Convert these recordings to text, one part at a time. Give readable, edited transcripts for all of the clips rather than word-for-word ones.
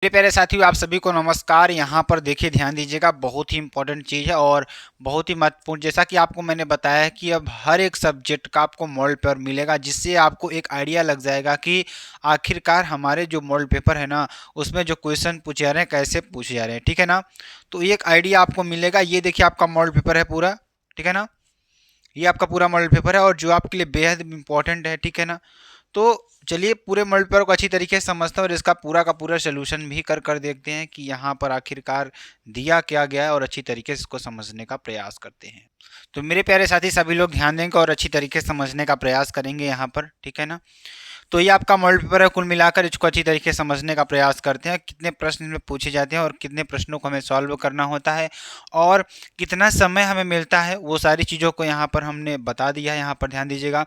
मेरे प्यारे साथियों, आप सभी को नमस्कार। यहाँ पर देखिए, ध्यान दीजिएगा, बहुत ही इंपॉर्टेंट चीज़ है और बहुत ही महत्वपूर्ण। जैसा कि आपको मैंने बताया है कि अब हर एक सब्जेक्ट का आपको मॉडल पेपर मिलेगा, जिससे आपको एक आइडिया लग जाएगा कि आखिरकार हमारे जो मॉडल पेपर है ना, उसमें जो क्वेश्चन पूछे जा रहे हैं कैसे पूछे जा रहे हैं। ठीक है ना। तो एक आइडिया आपको मिलेगा। ये देखिए, आपका मॉडल पेपर है पूरा। ठीक है ना। ये आपका पूरा मॉडल पेपर है और जो आपके लिए बेहद इंपॉर्टेंट है। ठीक है ना। तो चलिए, पूरे मॉडल पेपर को अच्छी तरीके से समझते हैं और इसका पूरा का पूरा सोल्यूशन भी कर कर देखते हैं कि यहाँ पर आखिरकार दिया क्या गया है और अच्छी तरीके से इसको समझने का प्रयास करते हैं। तो मेरे प्यारे साथी, सभी लोग ध्यान देंगे और अच्छी तरीके से समझने का प्रयास करेंगे यहाँ पर। ठीक है ना। तो ये आपका मॉडल पेपर है। कुल मिलाकर इसको अच्छी तरीके से समझने का प्रयास करते हैं, कितने प्रश्न इसमें पूछे जाते हैं और कितने प्रश्नों को हमें सॉल्व करना होता है और कितना समय हमें मिलता है, वो सारी चीज़ों को यहाँ पर हमने बता दिया है। यहाँ पर ध्यान दीजिएगा,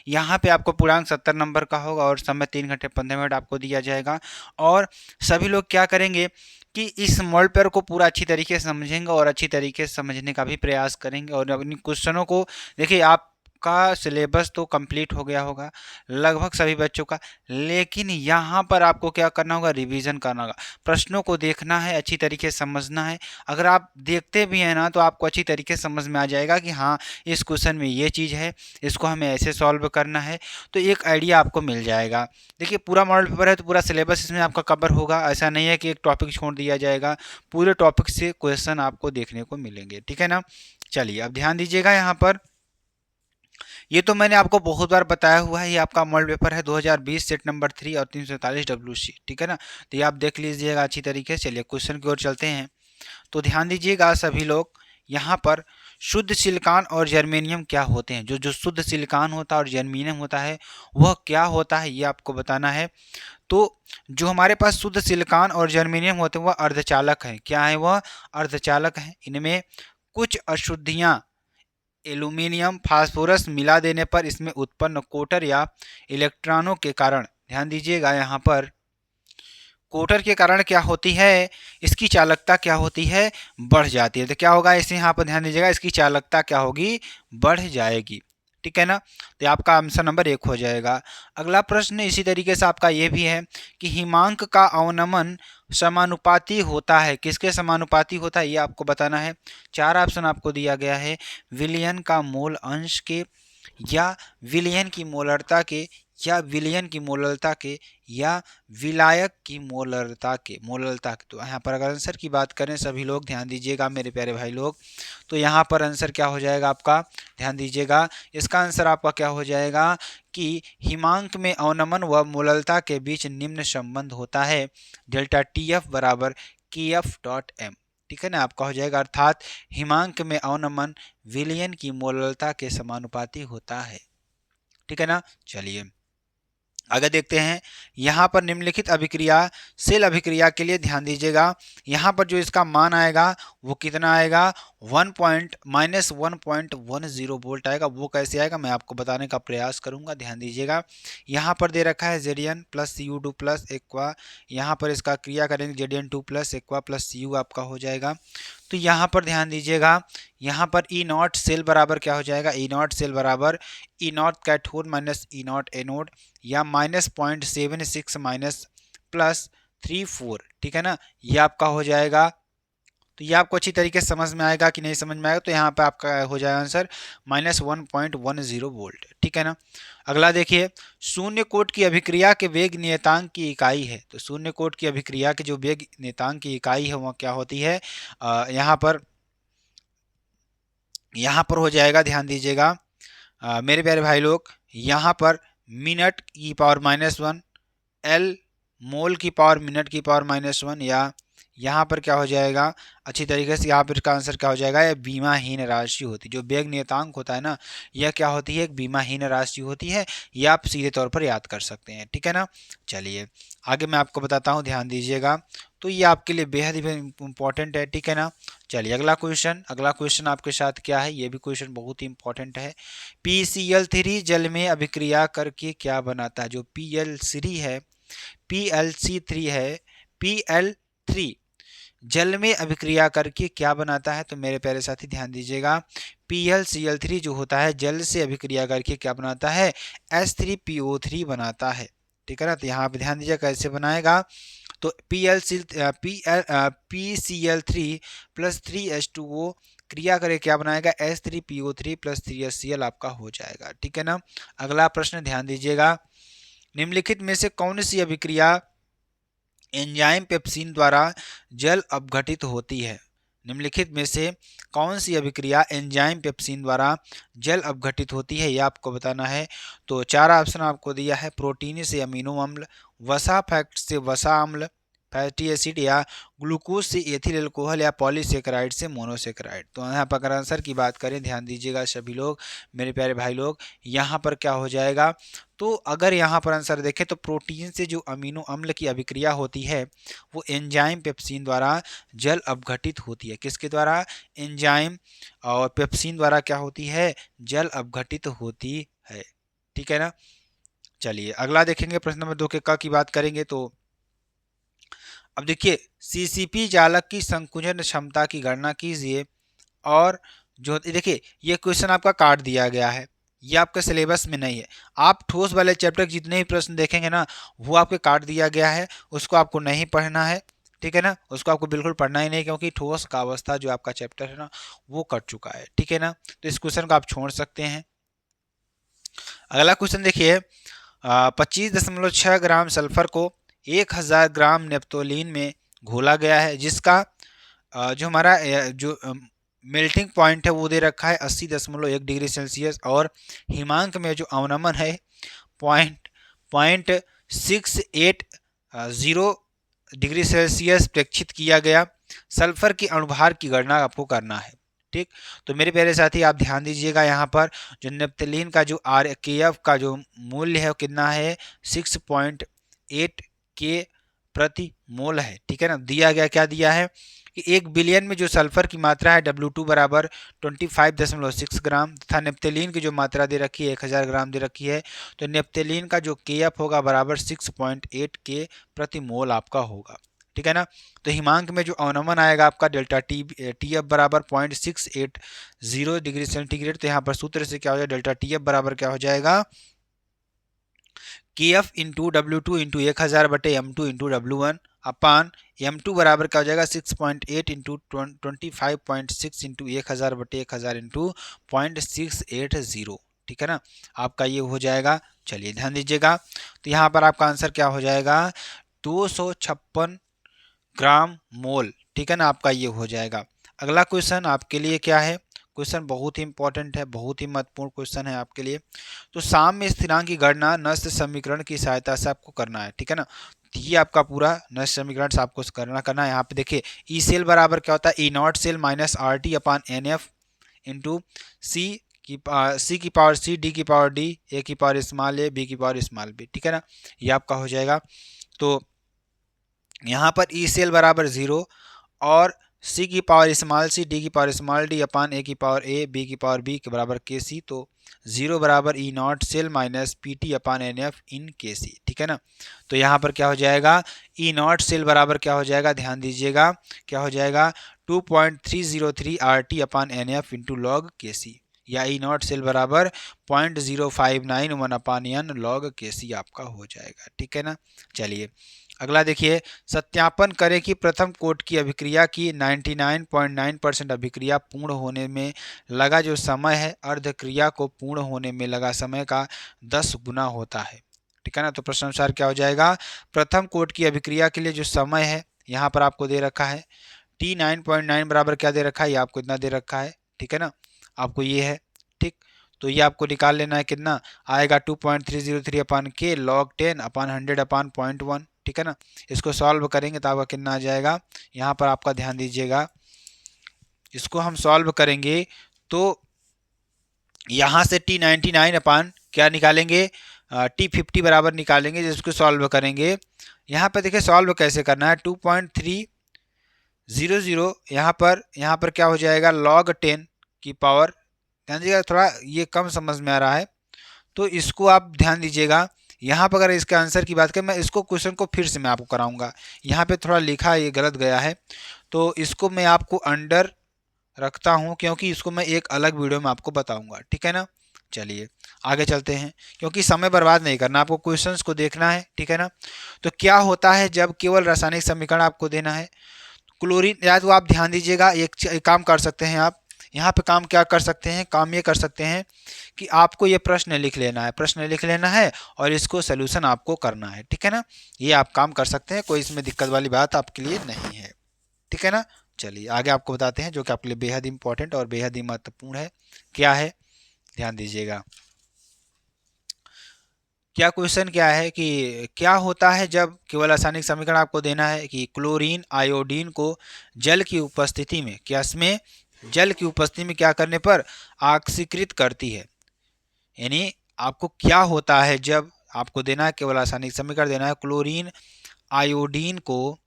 यहाँ पे आपको पूर्णांक 70 नंबर का होगा और समय 3 घंटे 15 मिनट आपको दिया जाएगा। और सभी लोग क्या करेंगे कि इस मॉडल पेपर को पूरा अच्छी तरीके से समझेंगे और अच्छी तरीके से समझने का भी प्रयास करेंगे और अपनी क्वेश्चनों को देखिए। आप का सिलेबस तो कंप्लीट हो गया होगा लगभग सभी बच्चों का, लेकिन यहाँ पर आपको क्या करना होगा, रिवीजन करना होगा। प्रश्नों को देखना है, अच्छी तरीके से समझना है। अगर आप देखते भी हैं ना, तो आपको अच्छी तरीके से समझ में आ जाएगा कि हाँ, इस क्वेश्चन में ये चीज़ है, इसको हमें ऐसे सॉल्व करना है। तो एक आइडिया आपको मिल जाएगा। देखिए, पूरा मॉडल पेपर है तो पूरा सिलेबस इसमें आपका कवर होगा। ऐसा नहीं है कि एक टॉपिक छोड़ दिया जाएगा, पूरे टॉपिक से क्वेश्चन आपको देखने को मिलेंगे। ठीक है ना। चलिए, अब ध्यान दीजिएगा यहाँ पर। ये तो मैंने आपको बहुत बार बताया हुआ है। ये आपका मॉडल पेपर है 2020 सेट नंबर 3 और 347 WC। ठीक है ना। तो ये आप देख लीजिएगा अच्छी तरीके से। चलिए, क्वेश्चन की ओर चलते हैं। तो ध्यान दीजिएगा सभी लोग, यहाँ पर शुद्ध सिलिकॉन और जर्मेनियम क्या होते हैं। जो जो शुद्ध सिलिकॉन होता है और जर्मेनियम होता है, वह क्या होता है, ये आपको बताना है। तो जो हमारे पास शुद्ध सिलिकॉन और जर्मेनियम होते हैं, वह अर्धचालक हैं। क्या है वह? अर्धचालक हैं। इनमें कुछ अशुद्धियाँ एल्यूमीनियम फास्फोरस मिला देने पर इसमें उत्पन्न कोटर या इलेक्ट्रॉनों के कारण, ध्यान दीजिएगा यहाँ पर, कोटर के कारण क्या होती है, इसकी चालकता क्या होती है, बढ़ जाती है। तो क्या होगा इसे, यहाँ पर ध्यान दीजिएगा, इसकी चालकता क्या होगी, बढ़ जाएगी। ठीक है ना। तो आपका आंसर नंबर 1 हो जाएगा। अगला प्रश्न इसी तरीके से आपका ये भी है कि हिमांक का अवनमन समानुपाती होता है। किसके समानुपाती होता है, ये आपको बताना है। 4 ऑप्शन आपको दिया गया है। विलयन का मोल अंश के, या विलयन की मोलरता के, या विलयन की मोलरता के, या विलायक की मोलरता के। तो यहाँ पर अगर आंसर की बात करें, सभी लोग ध्यान दीजिएगा मेरे प्यारे भाई लोग, तो यहाँ पर आंसर क्या हो जाएगा आपका, ध्यान दीजिएगा। इसका आंसर आपका क्या हो जाएगा कि हिमांक में अवनमन व मोलरता के बीच निम्न संबंध होता है, डेल्टा TF बराबर KF.m। ठीक है ना। आपका हो जाएगा, अर्थात हिमांक में अवनमन विलयन की मोलरता के समानुपाती होता है। ठीक है ना। चलिए, आगे देखते हैं। यहाँ पर निम्नलिखित अभिक्रियाशील अभिक्रिया के लिए ध्यान दीजिएगा। यहाँ पर जो इसका मान आएगा वो कितना आएगा, 1.10 वोल्ट आएगा। वो कैसे आएगा, मैं आपको बताने का प्रयास करूंगा। ध्यान दीजिएगा, यहाँ पर दे रखा है Zn plus Cu2 plus aqua. यहाँ पर इसका क्रिया करेंगे Zn2 plus aqua plus Cu आपका हो जाएगा। तो यहाँ पर ध्यान दीजिएगा, यहाँ पर ई नॉट सेल बराबर क्या हो जाएगा, ई नॉट सेल बराबर E naught cathode minus E naught anode, या -0.76 माइनस +34। ठीक है ना। ये आपका हो जाएगा। तो ये आपको अच्छी तरीके से समझ में आएगा कि नहीं समझ में आएगा, तो यहाँ पे आपका हो जाएगा आंसर -1.10 वोल्ट। ठीक है ना। अगला देखिए, शून्य कोट की अभिक्रिया के वेग नियतांक की इकाई है। तो शून्य कोट की अभिक्रिया के जो वेग नियतांक की इकाई है वह क्या होती है, यहाँ पर हो जाएगा, ध्यान दीजिएगा मेरे प्यारे भाई लोग, यहाँ पर मिनट की पावर -1, एल मोल की पावर मिनट की पावर -1, या यहाँ पर क्या हो जाएगा, अच्छी तरीके से यहाँ पर इसका आंसर क्या हो जाएगा, यह बीमाहीन राशि होती है। जो वेग नियतांक होता है ना, यह क्या होती है, एक बीमाहीन राशि होती है। यह आप सीधे तौर पर याद कर सकते हैं। ठीक है ना। चलिए, आगे मैं आपको बताता हूँ, ध्यान दीजिएगा। तो ये आपके लिए बेहद ही इंपॉर्टेंट है। ठीक है ना। चलिए, अगला क्वेश्चन आपके साथ क्या है, ये भी क्वेश्चन बहुत ही इंपॉर्टेंट है। PCl3 जल में अभिक्रिया करके क्या बनाता है। जो PL3 है, PLC3 है, PL3 जल में अभिक्रिया करके क्या बनाता है। तो मेरे प्यारे साथी ध्यान दीजिएगा, PlCl3 जो होता है जल से अभिक्रिया करके क्या बनाता है, H3PO3 बनाता है। ठीक है ना। तो यहाँ पे ध्यान दीजिए कैसे बनाएगा। तो PCl3 प्लस 3H2O क्रिया करे क्या बनाएगा, H3PO3 प्लस 3HCl आपका हो जाएगा। ठीक है ना। अगला प्रश्न ध्यान दीजिएगा, निम्नलिखित में से कौन सी अभिक्रिया एंजाइम पेप्सिन द्वारा जल अपघटित होती है। निम्नलिखित में से कौन सी अभिक्रिया एंजाइम पेप्सिन द्वारा जल अपघटित होती है, यह आपको बताना है। तो चार ऑप्शन आपको दिया है, प्रोटीन से अमीनो अम्ल, वसा फैक्ट से वसा अम्ल, फैटी एसिड, या ग्लूकोज से एथिल अल्कोहल, या पॉलीसेकेराइड से मोनोसेकेराइड। तो यहाँ पर अगर आंसर की बात करें, ध्यान दीजिएगा सभी लोग, मेरे प्यारे भाई लोग, यहाँ पर क्या हो जाएगा, तो अगर यहाँ पर आंसर देखें तो प्रोटीन से जो अमीनो अम्ल की अभिक्रिया होती है वो एंजाइम पेप्सिन द्वारा जल अपघटित होती है। किसके द्वारा, एंजाइम और पेप्सिन द्वारा क्या होती है, जल अपघटित होती है। ठीक है ना। चलिए अगला देखेंगे, प्रश्न नंबर 2 के क की बात करेंगे। तो अब देखिए, सीसीपी जालक की संकुचन क्षमता की गणना कीजिए। और जो देखिए ये क्वेश्चन आपका काट दिया गया है, ये आपके सिलेबस में नहीं है। आप ठोस वाले चैप्टर के जितने भी प्रश्न देखेंगे ना, वो आपके काट दिया गया है, उसको आपको नहीं पढ़ना है। ठीक है ना, उसको आपको बिल्कुल पढ़ना ही नहीं, क्योंकि ठोस का अवस्था जो आपका चैप्टर है ना, वो कट चुका है। ठीक है ना, तो इस क्वेश्चन को आप छोड़ सकते हैं। अगला क्वेश्चन देखिए, 25.6 ग्राम सल्फर को 1000 ग्राम नेप्थोलीन में घोला गया है, जिसका जो हमारा जो मेल्टिंग पॉइंट है वो दे रखा है 80.1 डिग्री सेल्सियस, और हिमांक में जो अवनमन है पॉइंट 680 डिग्री सेल्सियस प्रेक्षित किया गया। सल्फर की अणुभार की गणना आपको करना है। ठीक, तो मेरे प्यारे साथी आप ध्यान दीजिएगा, यहाँ पर जो नेप्थलीन का जो RKF का जो मूल्य है वो कितना है, 6.8 के प्रति मोल है। ठीक है ना, दिया गया क्या दिया है कि 1 बिलियन में जो सल्फर की मात्रा है W2 बराबर 25.6 ग्राम, तथा नेप्थलीन की जो मात्रा दे रखी है 1000 ग्राम दे रखी है, तो नेप्थलीन का जो KF होगा बराबर 6.8 के प्रति मोल आपका होगा। ठीक है ना, तो हिमांक में जो अवनमन आएगा आपका डेल्टा TF बराबर 0.680 डिग्री सेंटीग्रेड। तो यहाँ पर सूत्र से क्या हो जाएगा, डेल्टा TF बराबर क्या हो जाएगा, KF इंटू W2 इंटू 1000 बटे M2 इंटू W1 अपान M2 बराबर क्या हो जाएगा, 6.8 इंटू 25.6 इंटू 1000 बटे 1000 इंटू 0.680। ठीक है ना, आपका ये हो जाएगा। चलिए ध्यान दीजिएगा, तो यहाँ पर आपका आंसर क्या हो जाएगा, 256 ग्राम मोल। ठीक है ना, आपका ये हो जाएगा। अगला क्वेश्चन आपके लिए क्या है, क्वेश्चन बहुत ही इंपॉर्टेंट है, बहुत ही महत्वपूर्ण क्वेश्चन है आपके लिए। तो साम्य स्थिरांक की गणना नष्ट समीकरण की सहायता से आपको करना है। ठीक है ना, ये आपका पूरा नष्ट समीकरण से आपको करना है। यहाँ पे देखिए ई सेल बराबर क्या होता है, E naught cell minus RT upon NF into C की पावर C, D की पावर D, A की पावर स्मॉल A, B की पावर स्मॉल B। ठीक है ना, ये आपका हो जाएगा। तो यहाँ पर ई सेल बराबर 0 और C की पावर स्मॉल C, D की power small D upon A की पावर A, B की पावर B के बराबर KC। तो 0 बराबर E naught cell minus PT upon NF in KC। ठीक है ना, तो यहाँ पर क्या हो जाएगा, ई नॉट सेल बराबर क्या हो जाएगा, ध्यान दीजिएगा, क्या हो जाएगा 2.303 RT upon NF into log KC, या ई नॉट सेल बराबर 0.0591 अपान N लॉग KC आपका हो जाएगा। ठीक है ना। चलिए अगला देखिए, सत्यापन करें कि प्रथम कोट की अभिक्रिया की 99.9% अभिक्रिया पूर्ण होने में लगा जो समय है, अर्धक्रिया को पूर्ण होने में लगा समय का 10 गुना होता है। ठीक है ना, तो प्रश्न अनुसार क्या हो जाएगा, प्रथम कोट की अभिक्रिया के लिए जो समय है यहाँ पर आपको दे रखा है T9.9 बराबर क्या दे रखा है, ये आपको इतना दे रखा है। ठीक है ना, आपको ये है। ठीक, तो ये आपको निकाल लेना है, कितना आएगा 2.303 अपान K log 10 अपान 100 अपान 0.1। ठीक है ना, इसको सॉल्व करेंगे तो आपका कितना आ जाएगा, यहाँ पर आपका ध्यान दीजिएगा, इसको हम सॉल्व करेंगे तो यहाँ से T99 अपान क्या निकालेंगे, T50 बराबर निकालेंगे, जिसको सॉल्व करेंगे। यहाँ पर देखिए सॉल्व कैसे करना है, 2.300 यहाँ पर क्या हो जाएगा, log 10 की पावर, ध्यान दीजिएगा थोड़ा ये कम समझ में आ रहा है, तो इसको आप ध्यान दीजिएगा। यहाँ पर अगर इसके आंसर की बात करें, मैं इसको क्वेश्चन को फिर से मैं आपको कराऊंगा, यहाँ पे थोड़ा लिखा ये गलत गया है, तो इसको मैं आपको अंडर रखता हूँ, क्योंकि इसको मैं एक अलग वीडियो में आपको बताऊंगा। ठीक है ना, चलिए आगे चलते हैं, क्योंकि समय बर्बाद नहीं करना, आपको क्वेश्चंस को देखना है, ठीक है ना। तो क्या होता है जब केवल रासायनिक समीकरण आपको देना है। क्लोरीन, या तो आप ध्यान दीजिएगा, एक काम कर सकते हैं आप यहाँ पे, काम क्या कर सकते हैं, काम ये कर सकते हैं कि आपको ये प्रश्न लिख लेना है, प्रश्न लिख लेना है और इसको सोल्यूशन आपको करना है, ठीक है ना। ये आप काम कर सकते हैं, कोई इसमें दिक्कत वाली बात आपके लिए नहीं है, ठीक है ना। चलिए आगे आपको बताते हैं जो कि आपके लिए बेहद इंपॉर्टेंट और बेहद ही महत्वपूर्ण है। क्या है, ध्यान दीजिएगा। क्या क्वेश्चन क्या है कि क्या होता है जब केवल रासायनिक समीकरण आपको देना है कि क्लोरीन आयोडीन को जल की उपस्थिति में, क्या इसमें जल की उपस्थिति में क्या करने पर ऑक्सीकृत करती है। यानी आपको क्या होता है जब आपको देना है, केवल रासायनिक समीकरण देना है, क्लोरीन आयोडीन को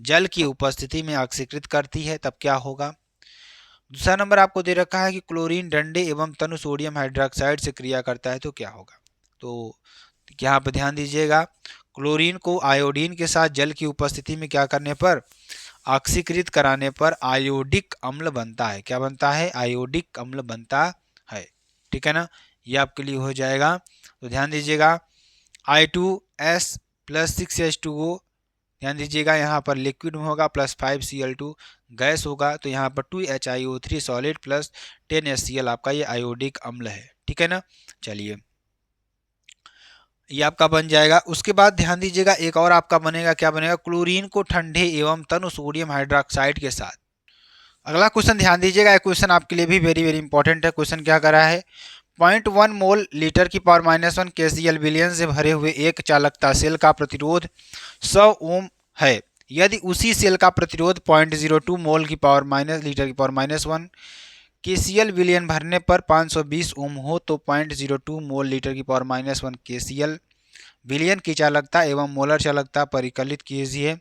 जल की उपस्थिति में ऑक्सीकृत करती है, तब क्या होगा। दूसरा नंबर आपको दे रखा है कि क्लोरीन डंडे एवं तनु सोडियम हाइड्रोक्साइड से क्रिया करता है, तो क्या होगा। तो यहाँ पर ध्यान दीजिएगा, क्लोरीन को आयोडीन के साथ जल की उपस्थिति में क्या करने पर, ऑक्सीकृत कराने पर आयोडिक अम्ल बनता है। क्या बनता है, आयोडिक अम्ल बनता है, ठीक है ना। ये आपके लिए हो जाएगा। तो ध्यान दीजिएगा, I2S प्लस 6H2O, ध्यान दीजिएगा यहाँ पर लिक्विड में होगा, प्लस 5Cl2 गैस होगा, तो यहाँ पर 2HiO3 सॉलिड प्लस 10HCl आपका ये आयोडिक अम्ल है, ठीक है ना। चलिए ये आपका बन जाएगा। उसके बाद ध्यान दीजिएगा एक और आपका बनेगा, क्या बनेगा, क्लोरीन को ठंडे एवं तनु सोडियम हाइड्रोक्साइड के साथ। अगला क्वेश्चन ध्यान दीजिएगा, एक क्वेश्चन आपके लिए भी वेरी वेरी इंपॉर्टेंट है। क्वेश्चन क्या कर रहा है, 0.1 मोल लीटर की पावर -1 KCl विलयन से भरे हुए एक चालकता सेल का प्रतिरोध 100 ओम है। यदि उसी सेल का प्रतिरोध 0.02 मोल की पावर माइनस लीटर की पावर -1 KCl विलयन भरने पर 520 ओम हो, तो 0.02 मोल लीटर की पावर -1 KCl विलयन की चालकता एवं मोलर चालकता परिकलित कीजिए।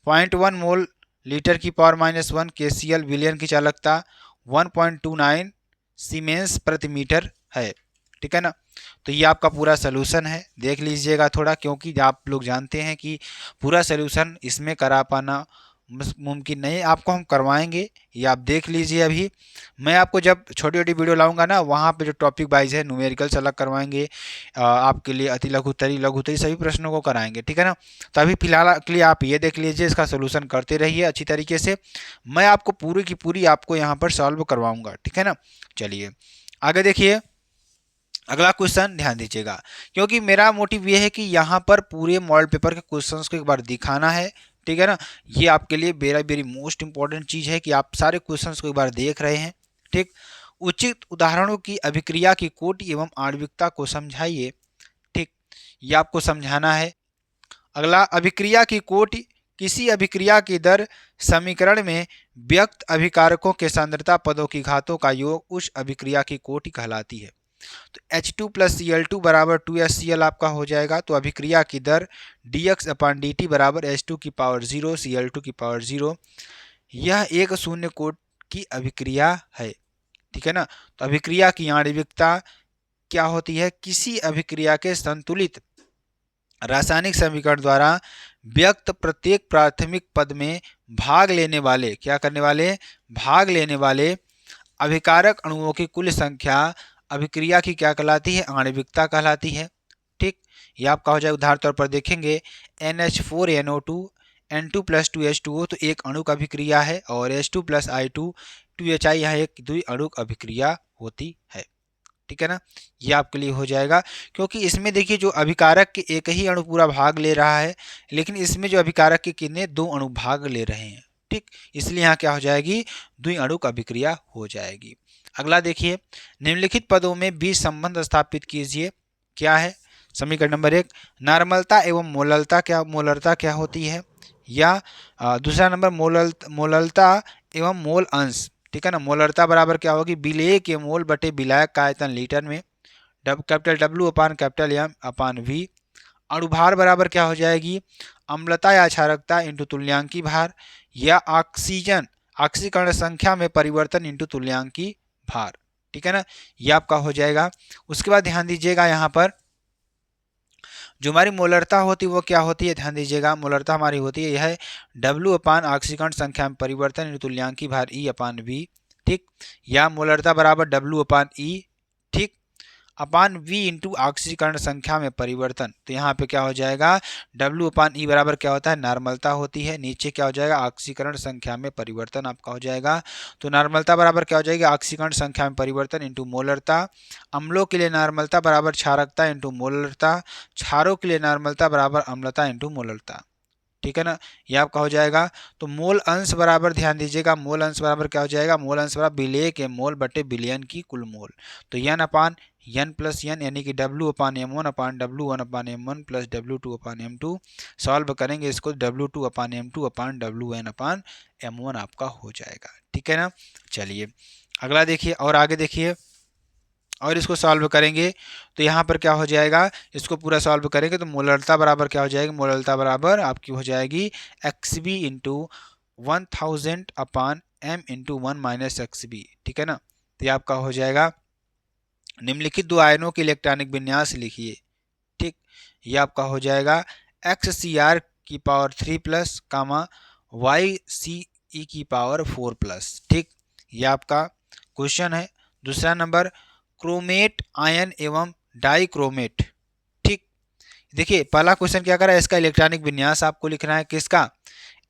0.1 मोल लीटर की पावर -1 KCl विलयन की चालकता 1.29 सीमेंस प्रति मीटर है, ठीक है ना। तो ये आपका पूरा सोल्यूशन है, देख लीजिएगा थोड़ा, क्योंकि आप लोग जानते हैं कि पूरा सोल्यूशन इसमें करा पाना मुमकिन नहीं, आपको हम करवाएंगे, ये आप देख लीजिए। अभी मैं आपको जब छोटी छोटी वीडियो लाऊंगा ना, वहाँ पे जो टॉपिक वाइज है न्यूमेरिकल्स अलग करवाएंगे, आपके लिए अति लघुत्तरी लघुत्तरी सभी प्रश्नों को कराएंगे, ठीक है ना। तो अभी फिलहाल के लिए आप ये देख लीजिए, इसका सोल्यूशन करते रहिए अच्छी तरीके से, मैं आपको पूरी की पूरी आपको यहाँ पर सॉल्व करवाऊँगा, ठीक है ना। चलिए आगे देखिए, अगला क्वेश्चन ध्यान दीजिएगा, क्योंकि मेरा मोटिव ये है कि यहाँ पर पूरे मॉडल पेपर के क्वेश्चंस को एक बार दिखाना है, ठीक है ना। ये आपके लिए वेरी वेरी मोस्ट इंपॉर्टेंट चीज़ है कि आप सारे क्वेश्चंस को एक बार देख रहे हैं, ठीक। उचित उदाहरणों की अभिक्रिया की कोटि एवं आणविकता को समझाइए, ठीक, ये आपको समझाना है। अगला, अभिक्रिया की कोटि, किसी अभिक्रिया की दर समीकरण में व्यक्त अभिकारकों के सांद्रता पदों की घातों का योग उस अभिक्रिया की कोटि कहलाती है। तो H2 प्लस Cl2 बराबर 2HCl आपका हो जाएगा। तो अभिक्रिया की दर dx/dt बराबर H2 की पावर 0 Cl2 की पावर 0, यह एक शून्य कोट की अभिक्रिया है, ठीक है ना। तो अभिक्रिया की आणविकता क्या होती है, किसी अभिक्रिया के संतुलित रासायनिक समीकरण द्वारा व्यक्त प्रत्येक प्राथमिक पद में भाग लेने वाले, क्या करने वाले, भाग लेने वाले अभिकारक अणुओं की कुल संख्या अभिक्रिया की क्या कहलाती है, आणविकता कहलाती है, ठीक। ये आपका हो जाए। उदाहरण तौर पर देखेंगे NH4NO2 N2 प्लस 2H2O, तो एक अणुक अभिक्रिया है, और H2 प्लस I2 2HI यहाँ एक द्विअणुक अभिक्रिया होती है, ठीक है ना। ये आपके लिए हो जाएगा, क्योंकि इसमें देखिए जो अभिकारक के एक ही अणु पूरा भाग ले रहा है, लेकिन इसमें जो अभिकारक के कितने, 2 अणु भाग ले रहे हैं, ठीक, इसलिए यहाँ क्या हो जाएगी, द्विअणुक अभिक्रिया हो जाएगी। अगला देखिए, निम्नलिखित पदों में बीज संबंध स्थापित कीजिए। क्या है, समीकरण नंबर 1, नार्मलता एवं मोलरता क्या होती है, या दूसरा नंबर मोललता एवं मोल अंश, ठीक है ना। मोलरता बराबर क्या होगी, विलेय के मोल बटे विलायक का आयतन लीटर में, कैपिटल W अपान कैपिटल M अपान V। अणुभार बराबर क्या हो जाएगी, अम्लता या क्षारकता इंटू तुल्यांकी भार, या ऑक्सीकरण संख्या में परिवर्तन इंटू तुल्यांकी भार, ठीक है ना। ये आपका हो जाएगा। उसके बाद ध्यान दीजिएगा, यहाँ पर जो हमारी मोलरता होती है वो क्या होती है, ध्यान दीजिएगा, मोलरता हमारी होती है, यह है W अपान ऑक्सीकरण संख्या में परिवर्तन इंटू तुल्यांकी भार E अपान V, ठीक, या मोलरता बराबर W अपान E, ठीक। अपान वी इंटू ऑक्सीकरण संख्या में परिवर्तन। तो यहाँ पे क्या हो जाएगा, डब्ल्यू अपान ई बराबर क्या होता है, नॉर्मलता होती है। नीचे क्या हो जाएगा, ऑक्सीकरण संख्या में परिवर्तन आपका हो जाएगा। तो नॉर्मलता बराबर क्या हो जाएगी, ऑक्सीकरण संख्या में परिवर्तन इंटू मोलरता। अम्लों के लिए नॉर्मलता बराबर क्षारकता इंटू मोलरता। क्षारों के लिए नॉर्मलता बराबर अम्लता इंटू मोलरता। ठीक है ना, ये आपका हो जाएगा। तो मोल अंश बराबर ध्यान दीजिएगा, मोल अंश बराबर क्या हो जाएगा, मोल अंश बराबर विलेय के मोल बटे बिलियन की कुल मोल। तो N upon N plus N यानी कि W upon M one upon W one upon M one plus W two upon M two. Solve करेंगे इसको, W two upon M two upon W N upon M one आपका हो जाएगा। ठीक है ना, चलिए अगला देखिए और आगे देखिए और इसको सॉल्व करेंगे तो यहाँ पर क्या हो जाएगा, इसको पूरा सॉल्व करेंगे तो मोलरता बराबर क्या हो जाएगी, मोलरता बराबर आपकी हो जाएगी X B into 1000 upon M into one minus X B. ठीक है ना, तो ये आपका हो जाएगा। निम्नलिखित दो आयनों के इलेक्ट्रॉनिक विन्यास लिखिए। ठीक, ये आपका हो जाएगा एक्स सी आर की power 3 plus comma Y C ई की पावर 4 प्लस। ठीक, ये आपका क्वेश्चन है। दूसरा नंबर, क्रोमेट आयन एवं डाइक्रोमेट। ठीक, देखिए पहला क्वेश्चन क्या कर रहा है, इसका इलेक्ट्रॉनिक विन्यास आपको लिखना है, किसका,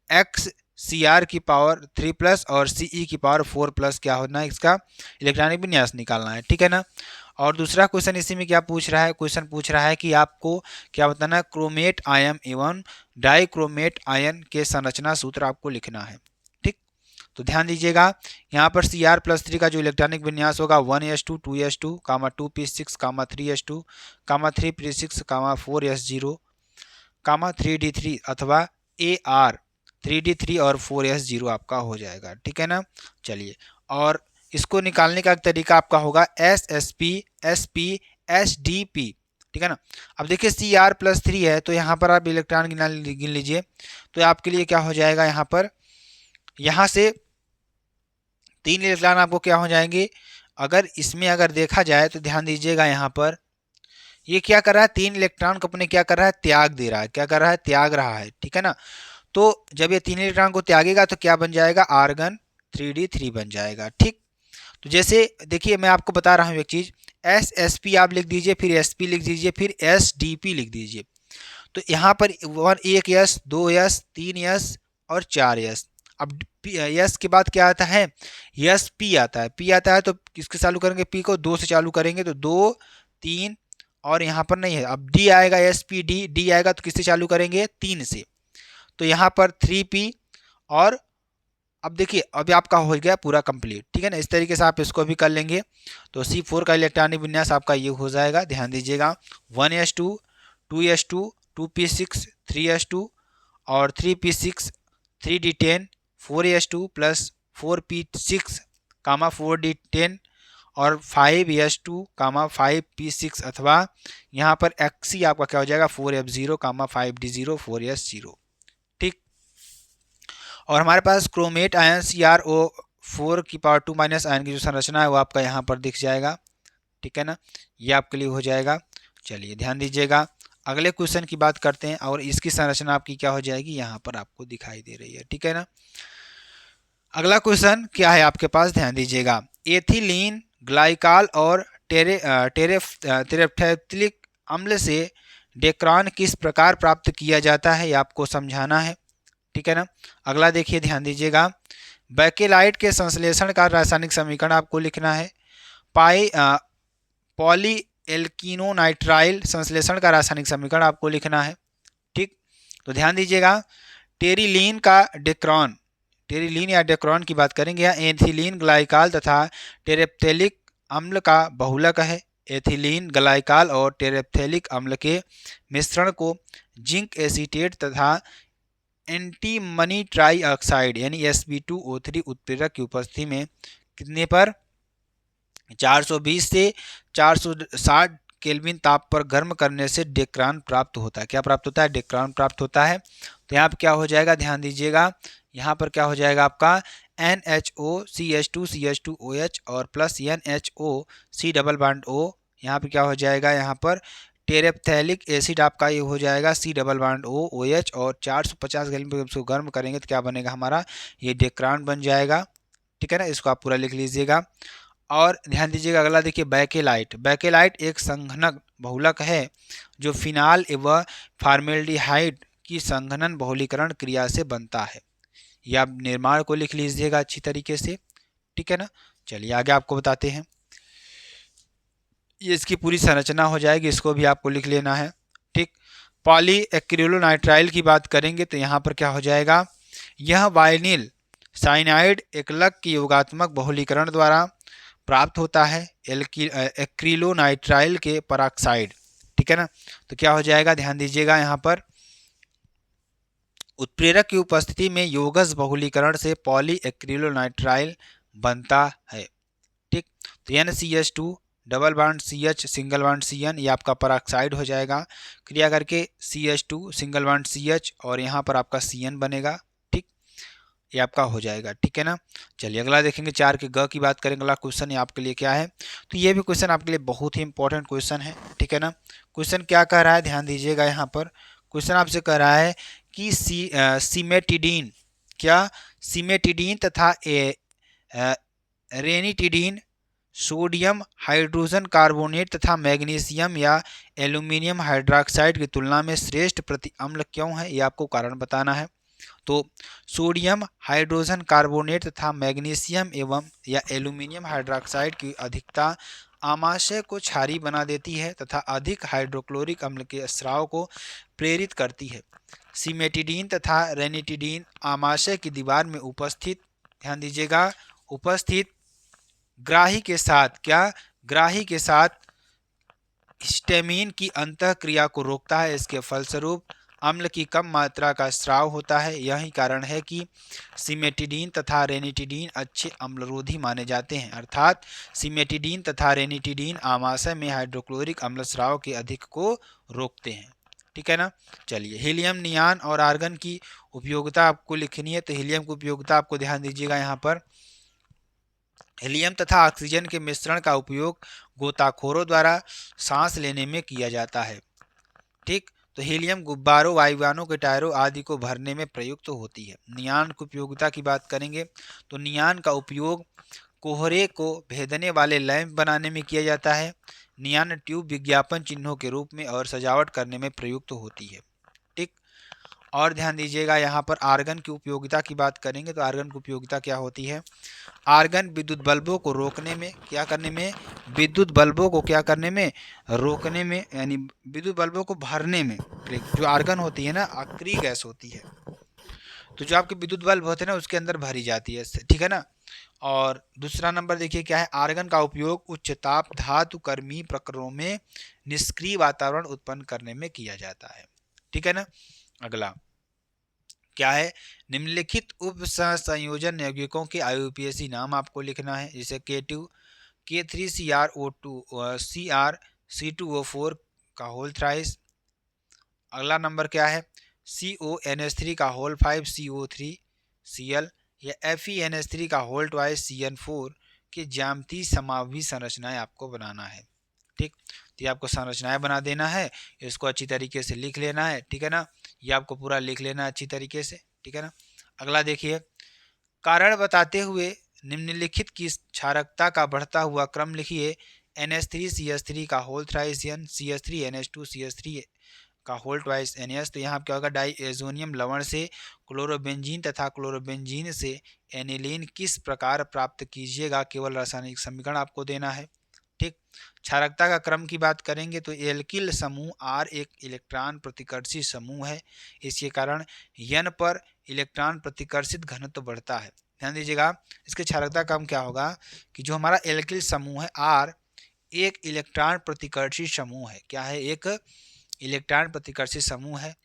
एक्स सी आर की पावर 3 प्लस और सी ई की पावर 4 प्लस क्या होना है, इसका इलेक्ट्रॉनिक विन्यास निकालना है। ठीक है ना, और दूसरा क्वेश्चन इसी में क्या पूछ रहा है, क्वेश्चन पूछ रहा है कि आपको क्या बताना है, क्रोमेट आयन एवं डाइक्रोमेट आयन के संरचना सूत्र आपको लिखना है। ठीक, तो ध्यान दीजिएगा यहाँ पर सी आर प्लस 3 का जो इलेक्ट्रॉनिक विन्यास होगा 1s2 2s2 कामा 2p6 कामा 3s2 कामा 3p6 कामा 4s0 कामा 3d3 अथवा ए आर 3d3 और 4s0 आपका हो जाएगा। ठीक है ना, चलिए और इसको निकालने का तरीका आपका होगा S S P S P S D P. ठीक है ना, अब देखिए सी आर प्लस 3 है तो यहाँ पर आप इलेक्ट्रॉन गिन लीजिए तो आपके लिए क्या हो जाएगा, यहाँ पर यहाँ से 3 इलेक्ट्रॉन आपको क्या हो जाएंगे। अगर इसमें अगर देखा जाए तो ध्यान दीजिएगा यहाँ पर ये क्या कर रहा है, 3 इलेक्ट्रॉन को अपने क्या कर रहा है, त्याग दे रहा है, क्या कर रहा है, त्याग रहा है। ठीक है ना, तो जब ये 3 इलेक्ट्रॉन को त्यागेगा तो क्या बन जाएगा, आर्गन 3d3 बन जाएगा। ठीक, तो जैसे देखिए मैं आपको बता रहा हूँ एक चीज, एस एस पी आप लिख दीजिए, फिर एस पी लिख दीजिए, फिर एस डी पी लिख दीजिए। तो यहाँ पर एक यस, 2 यस, 3 यस और 4 यस। अब यस के बाद क्या आता है, यस पी आता है, पी आता है तो किसके चालू करेंगे, पी को 2 से चालू करेंगे तो 2 3 और यहाँ पर नहीं है। अब डी आएगा, एस पी डी, डी आएगा तो किससे चालू करेंगे, 3 से। तो यहाँ पर 3p और अब देखिए अभी आपका हो गया पूरा कंप्लीट। ठीक है ना, इस तरीके से आप इसको भी कर लेंगे तो C4 का इलेक्ट्रॉनिक विन्यास आपका ये हो जाएगा। ध्यान दीजिएगा 1s2 2s2 2p6 3s2 और 3p6 3d10 4s2 plus 4p6 कामा 4d10 और 5s2 कामा 5p6 अथवा यहाँ पर XC आपका क्या हो जाएगा 4f0 कामा 5d0 4s0। ठीक, और हमारे पास क्रोमेट आयन CrO4 की पावर 2 माइनस आयन की जो संरचना है वो आपका यहाँ पर दिख जाएगा। ठीक है ना, ये आपके लिए हो जाएगा। चलिए ध्यान दीजिएगा अगले क्वेश्चन की बात करते हैं और इसकी संरचना आपकी क्या हो जाएगी, यहाँ पर आपको दिखाई दे रही है। ठीक है ना, अगला क्वेश्चन क्या है आपके पास, ध्यान दीजिएगा एथिलीन ग्लाइकाल और टेरेफ्थैलिक अम्ल से डेक्रान किस प्रकार प्राप्त किया जाता है, ये आपको समझाना है। ठीक है ना, अगला देखिए ध्यान दीजिएगा बैकेलाइट के संश्लेषण का रासायनिक समीकरण आपको लिखना है। पॉली एल्कीनोनाइट्राइल संश्लेषण का रासायनिक समीकरण आपको लिखना है। ठीक, तो ध्यान दीजिएगा टेरिलीन का डेक्रॉन, टेरिलीन या डेक्रॉन की बात करेंगे, यहाँ एथिलीन ग्लाइकाल तथा टेरेप्थेलिक अम्ल का बहुलक है। एथिलीन ग्लाइकाल और टेरेप्थेलिक अम्ल के मिश्रण को जिंक एसीटेट तथा एंटीमनी ट्राई ऑक्साइड यानी Sb2O3 उत्प्रेरक की उपस्थिति में कितने पर 420 से 460 केल्विन ताप पर गर्म करने से डेक्रान प्राप्त होता है। क्या प्राप्त होता है, डेक्रान प्राप्त होता है। तो यहाँ पर क्या हो जाएगा, ध्यान दीजिएगा यहाँ पर क्या हो जाएगा आपका NHOCH2CH2OH और plus NHOC double bond O। यहाँ पर क्या हो जाएगा, यहाँ पर टेरेप्थैलिक एसिड आपका ये हो जाएगा C double bond O OH और 450 केल्विन पर इसको गर्म करेंगे तो क्या बनेगा हमारा, ये डेक्रान बन जाएगा। ठीक है ना, इसको आप पूरा लिख लीजिएगा। और ध्यान दीजिएगा अगला देखिए बैकेलाइट। बैकेलाइट एक संघनक बहुलक है जो फिनाल एवं फॉर्मेल्डिहाइड की संघनन बहुलीकरण क्रिया से बनता है। या आप निर्माण को लिख लीजिएगा अच्छी तरीके से, ठीक है ना। चलिए आगे आपको बताते हैं। ये इसकी पूरी संरचना हो जाएगी, इसको भी आपको लिख लेना है, ठीक। पॉली एक्रिलोनाइट्राइल की बात करेंगे तो यहाँ पर क्या हो जाएगा, यह वाइनिल साइनाइड एकलक की योगात्मक बहुलीकरण द्वारा प्राप्त होता है एक्रिलोनाइट्राइल के परऑक्साइड, ठीक है ना। तो क्या हो जाएगा, ध्यान दीजिएगा यहाँ पर उत्प्रेरक की उपस्थिति में यौगज बहुलीकरण से पॉली एक्रिलोनाइट्राइल बनता है, ठीक। तो NCH2 double bond CH single bond CN, ये आपका परऑक्साइड हो जाएगा। क्रिया करके CH2 सिंगल बॉन्ड CH और यहाँ पर आपका CN बनेगा, ठीक। ये आपका हो जाएगा, ठीक है ना। चलिए अगला देखेंगे 4 के ग की बात करेंगे। अगला क्वेश्चन ये आपके लिए क्या है, तो ये भी क्वेश्चन आपके लिए बहुत ही इंपॉर्टेंट क्वेश्चन है, ठीक है ना। क्वेश्चन क्या कह रहा है, ध्यान दीजिएगा यहाँ पर। क्वेश्चन आपसे कह रहा है कि सिमेटिडीन, क्या सिमेटिडीन तथा रेनिटिडीन सोडियम हाइड्रोजन कार्बोनेट तथा मैग्नीशियम या एल्यूमिनियम हाइड्रोक्साइड की तुलना में श्रेष्ठ प्रति अम्ल क्यों है, ये आपको कारण बताना है। तो सोडियम हाइड्रोजन कार्बोनेट तथा मैग्नीशियम एवं या एल्यूमिनियम हाइड्रोक्साइड की अधिकता आमाशय को क्षारीय बना देती है तथा अधिक हाइड्रोक्लोरिक अम्ल के स्राव को प्रेरित करती है। सिमेटिडीन तथा रेनिटिडीन आमाशय की दीवार में उपस्थित, ध्यान दीजिएगा, उपस्थित ग्राही के साथ, क्या ग्राही के साथ हिस्टामीन की अंतःक्रिया को रोकता है। इसके फलस्वरूप अम्ल की कम मात्रा का स्राव होता है। यही कारण है कि सिमेटिडीन तथा रेनिटिडीन अच्छे अम्लरोधी माने जाते हैं, अर्थात सिमेटिडीन तथा रेनिटिडीन आमाशय में हाइड्रोक्लोरिक अम्ल स्राव के अधिक को रोकते हैं, ठीक है ना। चलिए हीलियम, नियान और आर्गन की उपयोगिता आपको लिखनी है। तो हीलियम की उपयोगिता आपको ध्यान दीजिएगा यहाँ पर, हीलियम तथा ऑक्सीजन के मिश्रण का उपयोग गोताखोरों द्वारा सांस लेने में किया जाता है, ठीक। तो हीलियम गुब्बारों, वायुयानों के टायरों आदि को भरने में प्रयुक्त होती है। नियान की उपयोगिता की बात करेंगे तो नियान का उपयोग कोहरे को भेदने वाले लैंप बनाने में किया जाता है। नियान ट्यूब विज्ञापन चिन्हों के रूप में और सजावट करने में प्रयुक्त होती है, ठीक। और ध्यान दीजिएगा यहाँ पर आर्गन की उपयोगिता की बात करेंगे तो आर्गन की उपयोगिता क्या होती है, आर्गन विद्युत बल्बों को रोकने में, क्या करने में, विद्युत बल्बों को क्या करने में, रोकने में, यानी विद्युत बल्बों को भरने में। जो आर्गन होती है ना, अक्रिय गैस होती है, तो जो आपके विद्युत बल्ब होते हैं ना उसके अंदर भरी जाती है, ठीक है ना। और दूसरा नंबर देखिए क्या है, आर्गन का उपयोग उच्च ताप धातु कर्मी प्रकरणों में निष्क्रिय वातावरण उत्पन्न करने में किया जाता है, ठीक है ना। अगला क्या है, निम्नलिखित उप संयोजन यौगिकों के IUPAC नाम आपको लिखना है, जैसे K2 K3CrO2 CrC2O4 का होल थ्राइस। अगला नंबर क्या है, CONH3 का होल 5 CO3Cl या FeNH3 का होल ट्वाइस CN4 की ज्यामितीय समावि संरचनाएं आपको बनाना है, ठीक। तो ये आपको संरचनाएं बना देना है, इसको अच्छी तरीके से लिख लेना है, ठीक है ना। ये आपको पूरा लिख लेना है अच्छी तरीके से, ठीक है ना। अगला देखिए, कारण बताते हुए निम्नलिखित की क्षारकता का बढ़ता हुआ क्रम लिखिए। NH3CH3 का होल थ्राइस N, CH3NH2CH3 का होल ट्वाइस NH। तो यहाँ क्या होगा, डाइएजोनियम लवण से क्लोरोबेंजीन तथा क्लोरोबेंजीन से एनिलीन किस प्रकार प्राप्त कीजिएगा, केवल रासायनिक समीकरण आपको देना है, ठीक। क्षारकता का क्रम की बात करेंगे तो एल्किल समूह R एक इलेक्ट्रॉन प्रतिकर्षी समूह है, इसके कारण N पर इलेक्ट्रॉन प्रतिकर्षित घनत्व बढ़ता है। ध्यान दीजिएगा, इसके क्षारकता क्रम क्या होगा कि जो हमारा एल्किल समूह है R एक इलेक्ट्रॉन प्रतिकर्षी समूह है, क्या है, एक इलेक्ट्रॉन प्रतिकर्षी समूह है।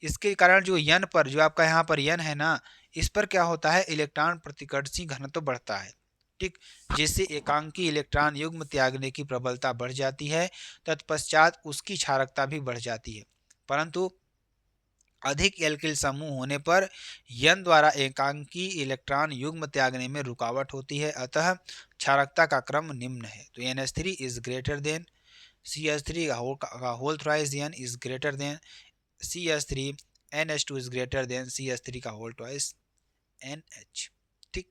इसके कारण जो N पर, जो आपका यहाँ पर N है ना, इस पर क्या होता है, इलेक्ट्रॉन प्रतिकर्षी घनत्व बढ़ता है, ठीक। जिससे एकांकी इलेक्ट्रॉन युग्म त्यागने की प्रबलता बढ़ जाती है, तत्पश्चात उसकी क्षारकता भी बढ़ जाती है। परंतु अधिक एल्किल समूह होने पर N द्वारा एकांकी इलेक्ट्रॉन युग्म त्यागने में रुकावट होती है, अतः क्षारकता का क्रम निम्न है। तो NH3 is greater than CH3 का whole thrice N is greater than CH3, NH2 is greater than CH3 का होल ट्वाइस NH, ठीक।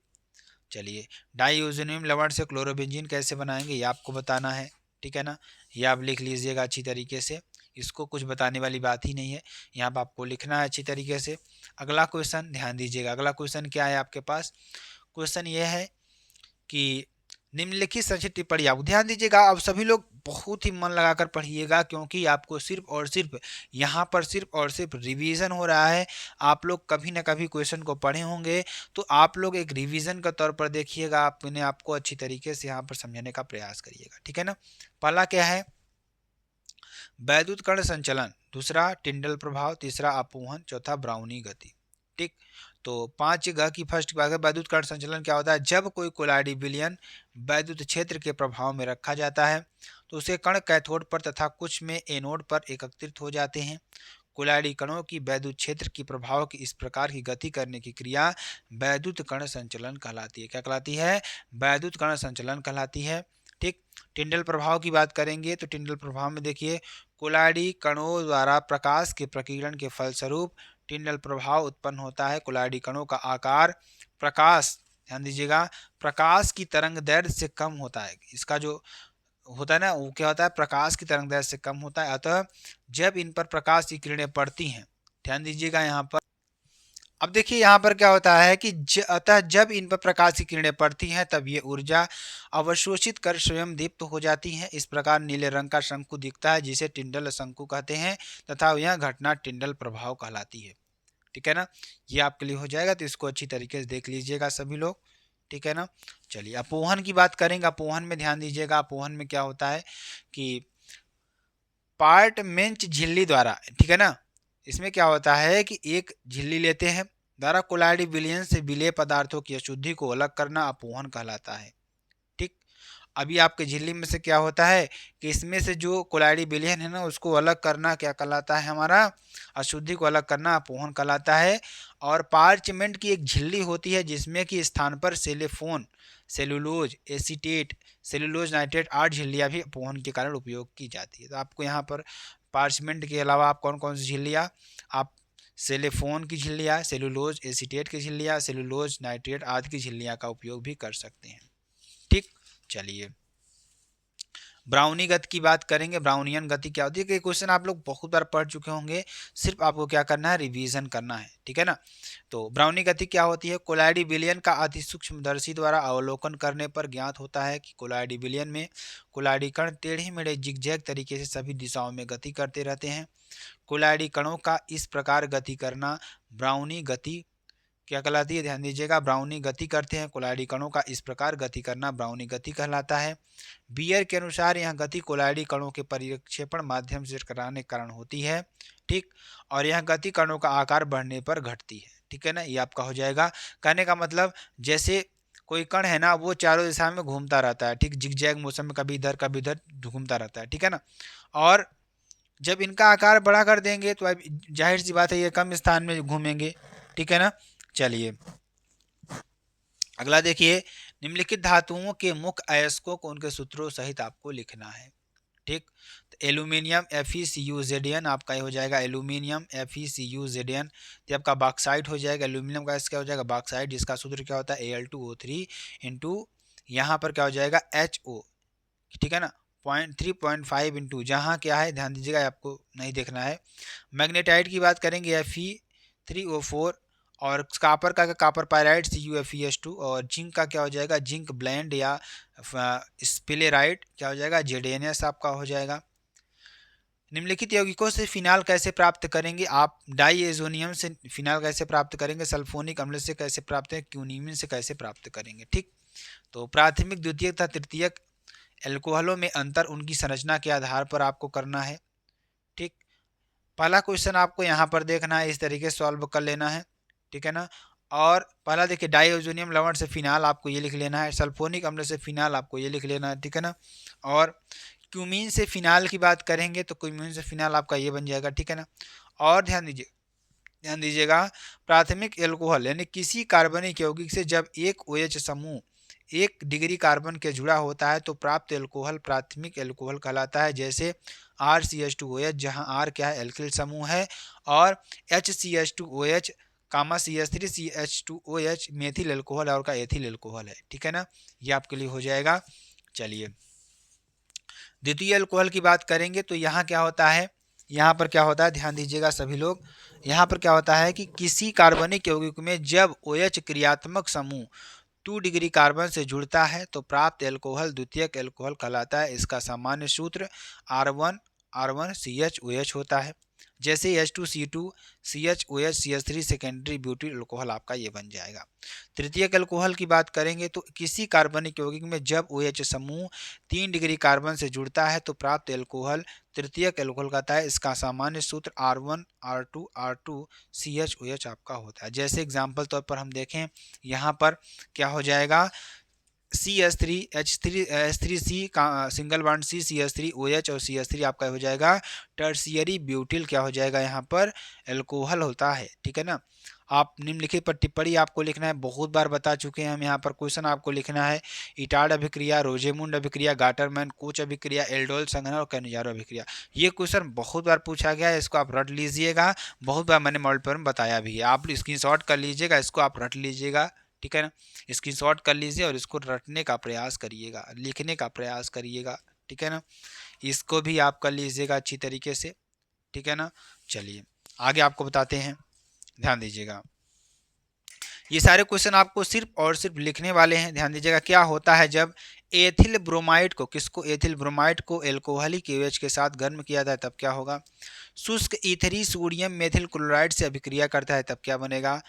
चलिए, डाईओजोनियम लवण से क्लोरोबेंजीन कैसे बनाएंगे ये आपको बताना है, ठीक है ना। ये आप लिख लीजिएगा अच्छी तरीके से, इसको कुछ बताने वाली बात ही नहीं है, यहाँ पर आपको लिखना है अच्छी तरीके से। अगला क्वेश्चन ध्यान दीजिएगा, अगला क्वेश्चन क्या है आपके पास। क्वेश्चन ये है कि निम्नलिखित संक्षिप्त टिप्पणी, आप ध्यान दीजिएगा। अब सभी लोग बहुत ही मन लगाकर पढ़िएगा, क्योंकि आपको सिर्फ और सिर्फ यहाँ पर सिर्फ और सिर्फ रिवीजन हो रहा है। आप लोग कभी ना कभी क्वेश्चन को पढ़े होंगे, तो आप लोग एक रिवीजन के तौर पर देखिएगा, अपने आपको अच्छी तरीके से यहाँ पर समझने का प्रयास करिएगा, ठीक है ना। पहला क्या है, वैद्युत कण संचलन, दूसरा टिंडल प्रभाव, तीसरा अपवहन, चौथा ब्राउनी गति, ठीक। तो 5 की फर्स्ट बात है, वैद्युत कण संचलन क्या होता है, जब कोई कोलाइडी विलयन वैद्युत क्षेत्र के प्रभाव में रखा जाता है तो उसे कण कैथोड पर तथा कुछ में एनोड पर एकत्रित हो जाते हैं। कोलाइडी कणों की वैद्युत क्षेत्र की प्रभाव की इस प्रकार की गति करने की क्रिया वैद्युत कण संचलन कहलाती है। क्या कहलाती है, वैद्युत कण संचलन कहलाती है, ठीक। टिंडल प्रभाव की बात करेंगे तो टिंडल प्रभाव में देखिए, कोलाइडी कणों द्वारा प्रकाश के प्रकीर्णन के फलस्वरूप टिंडल प्रभाव उत्पन्न होता है। कोलाइडी कणों का आकार प्रकाश, ध्यान दीजिएगा, प्रकाश की तरंग दैर्ध्य से कम होता है। इसका जो होता है ना, वो क्या होता है, प्रकाश की तरंग दैर्ध्य से कम होता है। अतः जब इन पर प्रकाश की किरणें पड़ती हैं, ध्यान दीजिएगा यहाँ पर, अब देखिए यहाँ पर क्या होता है कि अतः जब इन पर प्रकाश की किरणें पड़ती हैं तब ये ऊर्जा अवशोषित कर स्वयं दीप्त हो जाती हैं। इस प्रकार नीले रंग का शंकु दिखता है, जिसे टिंडल शंकु कहते हैं, तथा यह घटना टिंडल प्रभाव कहलाती है, ठीक है ना। ये आपके लिए हो जाएगा, तो इसको अच्छी तरीके से देख लीजिएगा सभी लोग, ठीक है ना। चलिए, अपोहन की बात करेंगे। अपोहन में ध्यान दीजिएगा, अपोहन में क्या होता है कि पार्टमेंच झिल्ली द्वारा, ठीक है ना, इसमें क्या होता है कि एक झिल्ली लेते हैं, द्वारा कोलाइडी विलयन से विलेय पदार्थों की अशुद्धि को अलग करना अपोहन कहलाता है, ठीक। अभी आपके झिल्ली में से क्या होता है कि इसमें से जो कोलाइडी विलयन है ना, उसको अलग करना क्या कहलाता है, हमारा अशुद्धि को अलग करना अपोहन कहलाता है। और पार्चमेंट की एक झिल्ली होती है, जिसमें कि स्थान पर सेलेफोन, सेलुलोज एसीटेट, सेलुलोज नाइट्रेट 8 झिल्लियाँ भी अपोहन के कारण उपयोग की जाती है। तो आपको यहाँ पर पार्चमेंट के अलावा आप कौन कौन सी झिल्लियाँ, आप सेलेफोन की झिल्लियाँ, सेलुलोज एसीटेट की झिल्लियाँ, सेलुलोज नाइट्रेट आदि की झिल्लियाँ का उपयोग भी कर सकते हैं, ठीक। चलिए, ब्राउनी गति की बात करेंगे। ब्राउनियन गति क्या होती है, कि क्वेश्चन आप लोग बहुत बार पढ़ चुके होंगे, सिर्फ आपको क्या करना है, रिवीजन करना है, ठीक है ना। तो ब्राउनी गति क्या होती है, कोलाइडी विलयन का अति सूक्ष्मदर्शी द्वारा अवलोकन करने पर ज्ञात होता है कि कोलाइडी विलयन में कोलाइडी कण टेढ़े मेढ़े जिगजैग तरीके से सभी दिशाओं में गति करते रहते हैं। कोलाइडी कणों का इस प्रकार गति करना ब्राउनी गति क्या कहलाती है, ध्यान दीजिएगा, ब्राउनी गति करते हैं। कोलाइडी कणों का इस प्रकार गति करना ब्राउनी गति कहलाता है। बियर के अनुसार यह गति कोलाइडी कणों के परिक्षेपण माध्यम से टकराने के कारण होती है, ठीक। और यह गति कणों का आकार बढ़ने पर घटती है, ठीक है ना। ये आपका हो जाएगा। कहने का मतलब, जैसे कोई कण है ना, वो चारों दिशा में घूमता रहता है, ठीक, जिगजैग मौसम में कभी इधर घूमता रहता है, ठीक है ना। और जब इनका आकार बड़ा कर देंगे तो अब जाहिर सी बात है ये कम स्थान में घूमेंगे, ठीक है ना। चलिए, अगला देखिए, निम्नलिखित धातुओं के मुख्य अयस्कों को उनके सूत्रों सहित आपको लिखना है, ठीक। तो एल्यूमिनियम FeCuZn आपका ये हो जाएगा, एल्यूमिनियम FeCuZn। तो आपका बॉक्साइट हो जाएगा, एल्यूमिनियम का क्या हो जाएगा, बॉक्साइट, जिसका सूत्र क्या होता है Al2O3 इंटू यहाँ पर क्या हो जाएगा HO, ठीक है ना, 3.5 इंटू, जहाँ क्या है ध्यान दीजिएगा, आपको नहीं देखना है। मैग्नेटाइट की बात करेंगे Fe3O4, और कापर का कापर पायराइड CuFeS2, और जिंक का क्या हो जाएगा, जिंक ब्लेंड या स्पिलेराइट क्या हो जाएगा, ZnS आपका हो जाएगा। निम्नलिखित यौगिकों से फिनाल कैसे प्राप्त करेंगे, आप डाईएजोनियम से फिनाल कैसे प्राप्त करेंगे, सल्फोनिक अम्ल से कैसे प्राप्त करेंगे, क्यूनीमिन से कैसे प्राप्त करेंगे, ठीक। तो प्राथमिक, द्वितीयक तथा तृतीयक एल्कोहलों में अंतर उनकी संरचना के आधार पर आपको करना है, ठीक। पहला क्वेश्चन आपको यहाँ पर देखना है, इस तरीके से सॉल्व कर लेना है, ठीक है ना। और पहला देखिए, डाईओजोनियम लवण से फिनाल आपको ये लिख लेना है, सल्फोनिक अम्ल से फिनाल आपको ये लिख लेना है, ठीक है ना। और क्यूमीन से फिनाल की बात करेंगे तो क्यूमीन से फिनाल आपका ये बन जाएगा, ठीक है ना। और ध्यान दीजिएगा, प्राथमिक एल्कोहल यानी किसी कार्बनिक यौगिक से जब एक OH समूह 1 डिग्री कार्बन के जुड़ा होता है तो प्राप्त एल्कोहल प्राथमिक एल्कोहल कहलाता है। जैसे RCH2OH, जहाँ R क्या है, एल्किल समूह है, और HCH2OH कामा CH3CH2OH मेथिल अल्कोहल और का एथिल अल्कोहल है, ठीक है ना, ये आपके लिए हो जाएगा। चलिए द्वितीय अल्कोहल की बात करेंगे तो यहाँ क्या होता है, यहाँ पर क्या होता है, ध्यान दीजिएगा सभी लोग। यहाँ पर क्या होता है कि किसी कार्बनिक यौगिक में जब OH क्रियात्मक समूह 2 डिग्री कार्बन से जुड़ता है तो प्राप्त एल्कोहल द्वितीयक एल्कोहल कहलाता है। इसका सामान्य सूत्र R1CHOH होता है। जैसे H2C2 CHOH CH3 secondary butyl alcohol आपका ये बन जाएगा। तृतीयक एल्कोहल की बात करेंगे तो किसी कार्बनिक यौगिक में जब OH समूह 3 डिग्री कार्बन से जुड़ता है तो प्राप्त एल्कोहल तृतीयक एल्कोहल कहता है। इसका सामान्य सूत्र R1R2R2CHOH आपका होता है। जैसे एग्जाम्पल तौर पर हम देखें, यहाँ पर क्या हो जाएगा, CH3H3C का सिंगल बॉन्ड CH3OH और CH3 आपका हो जाएगा टर्शियरी ब्यूटिल क्या हो जाएगा, यहाँ पर एल्कोहल होता है, ठीक है ना। आप निम्नलिखित पर टिप्पणी आपको लिखना है, बहुत बार बता चुके हैं हम। यहाँ पर क्वेश्चन आपको लिखना है इटार्ड अभिक्रिया, रोजेमुंड अभिक्रिया, गाटरमैन कोच अभिक्रिया, एल्डोल संघनन और कैनिजारो अभिक्रिया। ये क्वेश्चन बहुत बार पूछा गया है, इसको आप रट लीजिएगा। बहुत बार मैंने मॉडल पेपर में बताया भी है, आप स्क्रीनशॉट कर लीजिएगा, इसको आप रट लीजिएगा, ठीक है ना। स्क्रीनशॉट कर लीजिए और इसको रटने का प्रयास करिएगा, लिखने का प्रयास करिएगा, ठीक है ना। इसको भी आप कर लीजिएगा अच्छी तरीके से, ठीक है ना। चलिए आगे आपको बताते हैं, ध्यान दीजिएगा। ये सारे क्वेश्चन आपको सिर्फ और सिर्फ लिखने वाले हैं। ध्यान दीजिएगा क्या होता है जब एथिल ब्रोमाइड को, किसको, एथिल ब्रोमाइड को एल्कोहलिक OH के साथ गर्म किया जाए तब क्या होगा। शुष्क ईथरी सोडियम मेथिल क्लोराइड से अभिक्रिया करता है तब क्या बनेगा।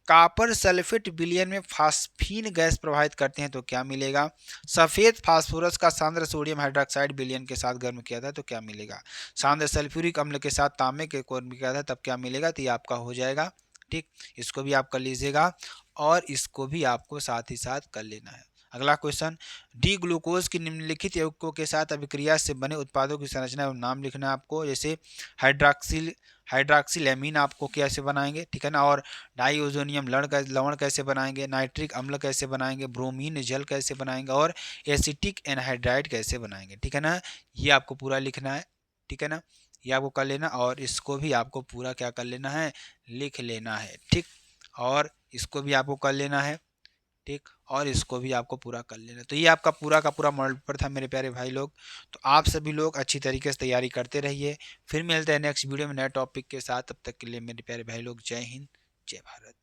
कॉपर सल्फेट विलयन में फास्फीन गैस प्रवाहित करते हैं तो क्या मिलेगा। सफेद फास्फोरस का सांद्र सोडियम हाइड्रोक्साइड विलयन के साथ गर्म किया था तो क्या मिलेगा। सांद्र सल्फ्यूरिक अम्ल के साथ तांबे के गर्म किया था तब क्या मिलेगा। तो ये आपका हो जाएगा, ठीक। इसको भी आप कर लीजिएगा और इसको भी आपको साथ ही साथ कर लेना है। अगला क्वेश्चन, डी ग्लूकोज की निम्नलिखित यौगिकों के साथ अभिक्रिया से बने उत्पादों की संरचना एवं नाम लिखना है आपको। जैसे हाइड्रॉक्सिल एमीन आपको कैसे बनाएंगे, ठीक है ना, और डाईओजोनियम लवण कैसे बनाएंगे, नाइट्रिक अम्ल कैसे बनाएंगे, ब्रोमीन जल कैसे बनाएंगे और एसिटिक एनहाइड्राइड कैसे बनाएंगे, ठीक है ना। ये आपको पूरा लिखना है, ठीक है ना, ये आपको कर लेना और इसको भी आपको पूरा क्या कर लेना है, लिख लेना है, ठीक। और इसको भी आपको कर लेना है, ठीक, और इसको भी आपको पूरा कर लेना। तो ये आपका पूरा का पूरा मॉडल पेपर था मेरे प्यारे भाई लोग। तो आप सभी लोग अच्छी तरीके से तैयारी करते रहिए। फिर मिलते हैं नेक्स्ट वीडियो में नए टॉपिक के साथ। तब तक के लिए मेरे प्यारे भाई लोग, जय हिंद, जय भारत।